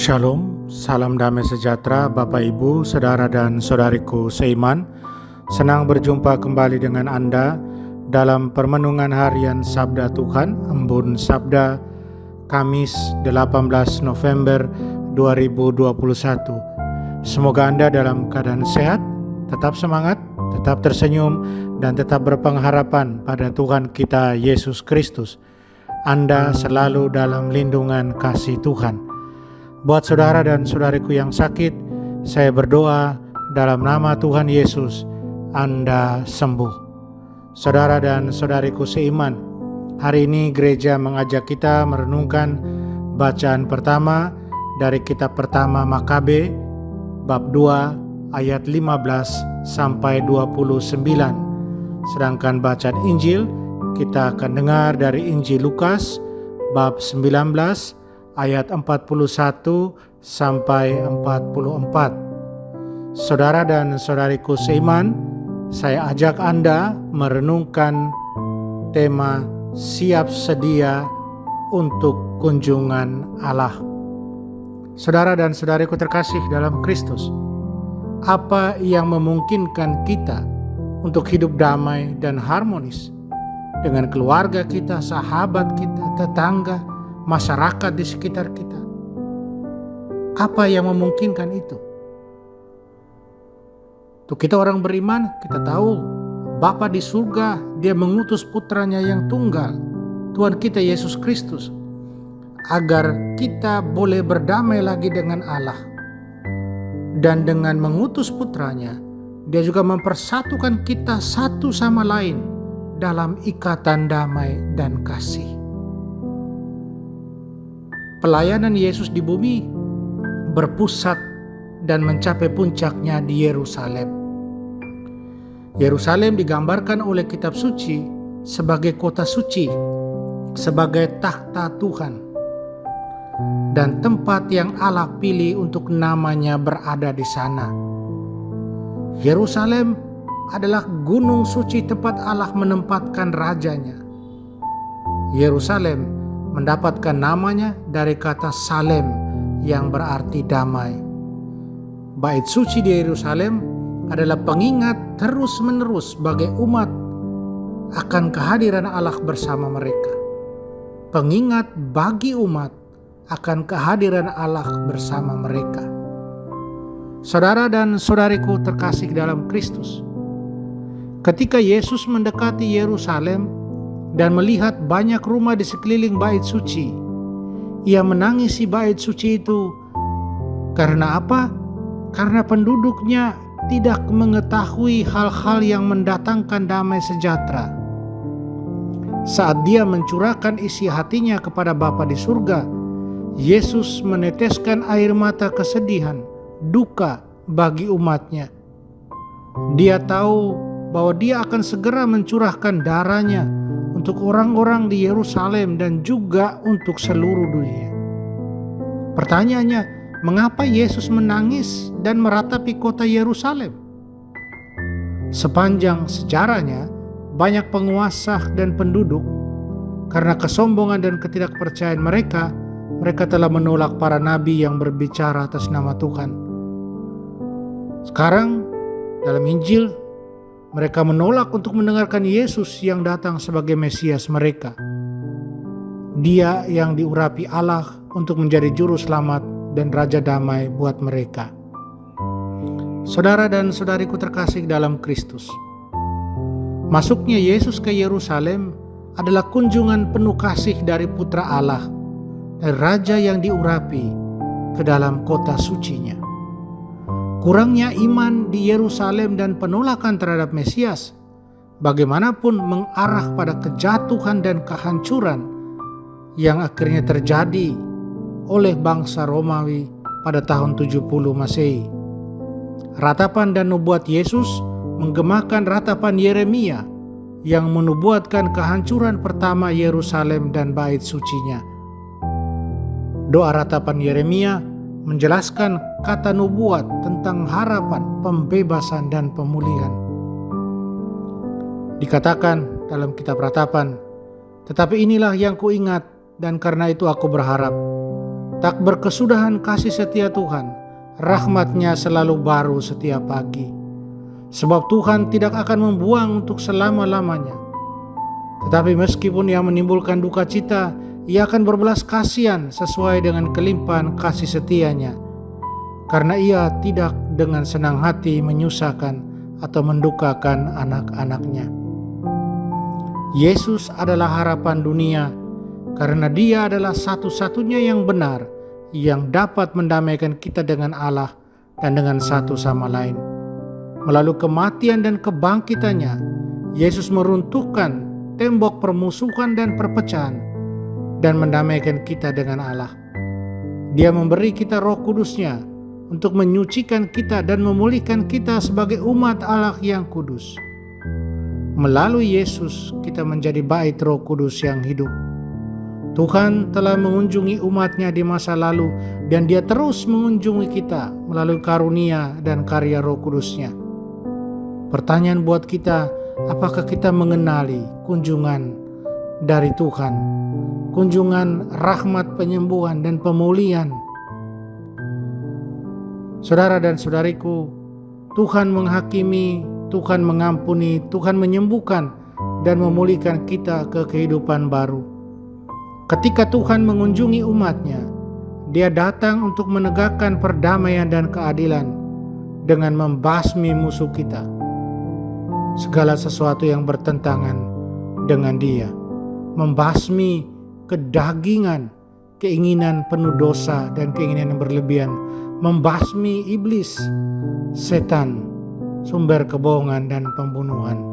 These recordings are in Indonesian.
Shalom, salam damai sejahtera Bapak Ibu, Saudara dan Saudariku seiman. Senang berjumpa kembali dengan Anda dalam permenungan harian Sabda Tuhan, Embun Sabda, Kamis 18 November 2021. Semoga Anda dalam keadaan sehat, tetap semangat, tetap tersenyum, dan tetap berpengharapan pada Tuhan kita Yesus Kristus. Anda selalu dalam lindungan kasih Tuhan. Buat saudara dan saudariku yang sakit, saya berdoa dalam nama Tuhan Yesus, Anda sembuh. Saudara dan saudariku seiman, hari ini gereja mengajak kita merenungkan bacaan pertama dari kitab pertama Makabe, bab 2 ayat 15 sampai 29. Sedangkan bacaan Injil kita akan dengar dari Injil Lukas, bab 19 ayat 41 sampai 44. Saudara dan saudariku seiman, saya ajak Anda merenungkan tema siap sedia untuk kunjungan Allah. Saudara dan saudariku terkasih dalam Kristus, apa yang memungkinkan kita untuk hidup damai dan harmonis dengan keluarga kita, sahabat kita, tetangga, masyarakat di sekitar kita? Apa yang memungkinkan itu? Untuk kita orang beriman, kita tahu Bapa di surga, Dia mengutus putranya yang tunggal, Tuhan kita Yesus Kristus, agar kita boleh berdamai lagi dengan Allah. Dan dengan mengutus putranya, Dia juga mempersatukan kita satu sama lain dalam ikatan damai dan kasih. Pelayanan Yesus di bumi berpusat dan mencapai puncaknya di Yerusalem. Yerusalem digambarkan oleh kitab suci sebagai kota suci, sebagai takhta Tuhan, dan tempat yang Allah pilih untuk namanya berada di sana. Yerusalem adalah gunung suci tempat Allah menempatkan rajanya. Yerusalem mendapatkan namanya dari kata Salem yang berarti damai. Bait suci di Yerusalem adalah pengingat terus-menerus bagi umat akan kehadiran Allah bersama mereka. Pengingat bagi umat akan kehadiran Allah bersama mereka. Saudara dan saudariku terkasih dalam Kristus, ketika Yesus mendekati Yerusalem dan melihat banyak rumah di sekeliling bait suci, Ia menangisi bait suci itu. Karena apa? Karena penduduknya tidak mengetahui hal-hal yang mendatangkan damai sejahtera. Saat Dia mencurahkan isi hatinya kepada Bapa di surga, Yesus meneteskan air mata kesedihan, duka bagi umatnya. Dia tahu bahwa Dia akan segera mencurahkan darahnya untuk orang-orang di Yerusalem dan juga untuk seluruh dunia. Pertanyaannya, mengapa Yesus menangis dan meratapi kota Yerusalem? Sepanjang sejarahnya, banyak penguasa dan penduduk, karena kesombongan dan ketidakpercayaan mereka telah menolak para nabi yang berbicara atas nama Tuhan. Sekarang, dalam Injil, mereka menolak untuk mendengarkan Yesus yang datang sebagai Mesias mereka. Dia yang diurapi Allah untuk menjadi juru selamat dan raja damai buat mereka. Saudara dan saudariku terkasih dalam Kristus, masuknya Yesus ke Yerusalem adalah kunjungan penuh kasih dari Putra Allah dan Raja yang diurapi ke dalam kota sucinya. Kurangnya iman di Yerusalem dan penolakan terhadap Mesias bagaimanapun mengarah pada kejatuhan dan kehancuran yang akhirnya terjadi oleh bangsa Romawi pada tahun 70 Masehi. Ratapan dan nubuat Yesus menggemakan ratapan Yeremia yang menubuatkan kehancuran pertama Yerusalem dan bait sucinya. Doa ratapan Yeremia menjelaskan kata nubuat tentang harapan, pembebasan, dan pemulihan. Dikatakan dalam kitab ratapan, tetapi inilah yang kuingat dan karena itu aku berharap. Tak berkesudahan kasih setia Tuhan, rahmat-Nya selalu baru setiap pagi. Sebab Tuhan tidak akan membuang untuk selama-lamanya. Tetapi meskipun Ia menimbulkan duka cita, Ia akan berbelas kasihan sesuai dengan kelimpahan kasih setia-Nya. Karena Ia tidak dengan senang hati menyusahkan atau mendukakan anak-anak-Nya. Yesus adalah harapan dunia, karena Dia adalah satu-satunya yang benar, yang dapat mendamaikan kita dengan Allah dan dengan satu sama lain. Melalui kematian dan kebangkitannya, Yesus meruntuhkan tembok permusuhan dan perpecahan dan mendamaikan kita dengan Allah. Dia memberi kita Roh Kudus-Nya untuk menyucikan kita dan memulihkan kita sebagai umat Allah yang kudus. Melalui Yesus, kita menjadi bait Roh Kudus yang hidup. Tuhan telah mengunjungi umat-Nya di masa lalu, dan Dia terus mengunjungi kita melalui karunia dan karya Roh Kudus-Nya. Pertanyaan buat kita, apakah kita mengenali kunjungan dari Tuhan, kunjungan rahmat penyembuhan dan pemulihan? Saudara dan saudariku, Tuhan menghakimi, Tuhan mengampuni, Tuhan menyembuhkan dan memulihkan kita ke kehidupan baru. Ketika Tuhan mengunjungi umat-Nya, Dia datang untuk menegakkan perdamaian dan keadilan dengan membasmi musuh kita, segala sesuatu yang bertentangan dengan Dia, membasmi kedagingan, keinginan penuh dosa dan keinginan yang berlebihan, membasmi iblis, setan, sumber kebohongan dan pembunuhan.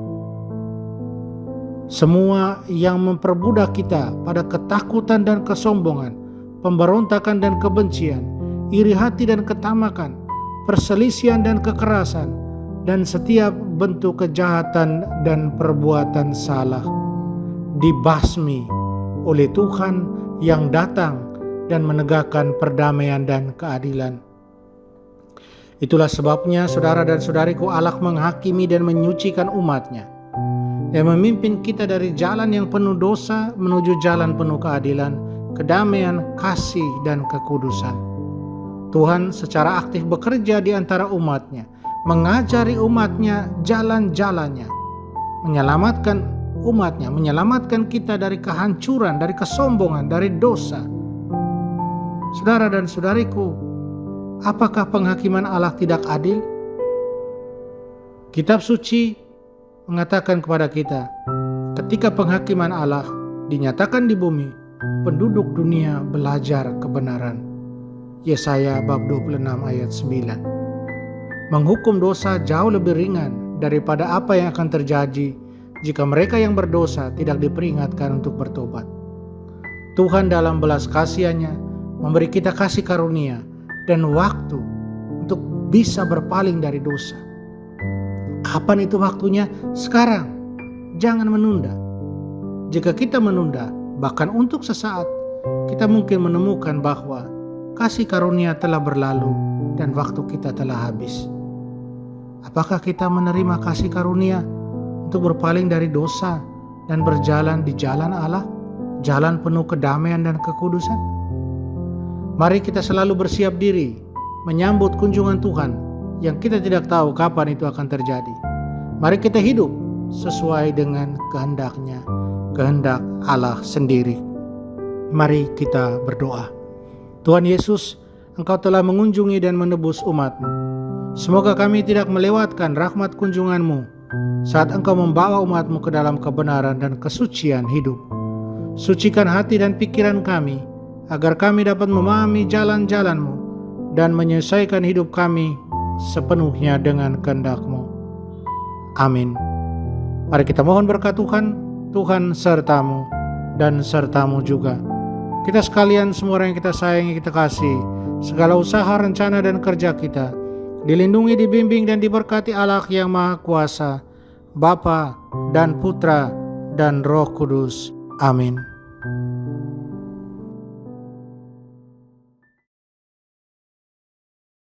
Semua yang memperbudak kita pada ketakutan dan kesombongan, pemberontakan dan kebencian, iri hati dan ketamakan, perselisihan dan kekerasan, dan setiap bentuk kejahatan dan perbuatan salah dibasmi oleh Tuhan yang datang dan menegakkan perdamaian dan keadilan. Itulah sebabnya saudara dan saudariku, Allah menghakimi dan menyucikan umat-Nya, yang memimpin kita dari jalan yang penuh dosa menuju jalan penuh keadilan, kedamaian, kasih, dan kekudusan. Tuhan secara aktif bekerja di antara umat-Nya, mengajari umat-Nya jalan-jalannya, menyelamatkan umat-Nya, menyelamatkan kita dari kehancuran, dari kesombongan, dari dosa. Saudara dan saudariku, apakah penghakiman Allah tidak adil? Kitab suci mengatakan kepada kita, ketika penghakiman Allah dinyatakan di bumi, penduduk dunia belajar kebenaran. Yesaya bab 26 ayat 9. Menghukum dosa jauh lebih ringan daripada apa yang akan terjadi jika mereka yang berdosa tidak diperingatkan untuk bertobat. Tuhan dalam belas kasihan-Nya memberi kita kasih karunia dan waktu untuk bisa berpaling dari dosa. Kapan itu waktunya? Sekarang. Jangan menunda. Jika kita menunda, bahkan untuk sesaat, kita mungkin menemukan bahwa kasih karunia telah berlalu dan waktu kita telah habis. Apakah kita menerima kasih karunia untuk berpaling dari dosa dan berjalan di jalan Allah, jalan penuh kedamaian dan kekudusan? Mari kita selalu bersiap diri menyambut kunjungan Tuhan yang kita tidak tahu kapan itu akan terjadi. Mari kita hidup sesuai dengan kehendak-Nya, kehendak Allah sendiri. Mari kita berdoa. Tuhan Yesus, Engkau telah mengunjungi dan menebus umat-Mu. Semoga kami tidak melewatkan rahmat kunjungan-Mu saat Engkau membawa umat-Mu ke dalam kebenaran dan kesucian hidup. Sucikan hati dan pikiran kami, agar kami dapat memahami jalan-jalan-Mu dan menyelesaikan hidup kami sepenuhnya dengan kehendak-Mu. Amin. Mari kita mohon berkat Tuhan. Tuhan sertamu dan sertamu juga. Kita sekalian, semua orang yang kita sayangi, kita kasih, segala usaha, rencana, dan kerja kita dilindungi, dibimbing, dan diberkati Allah yang Maha Kuasa, Bapa dan Putra dan Roh Kudus. Amin.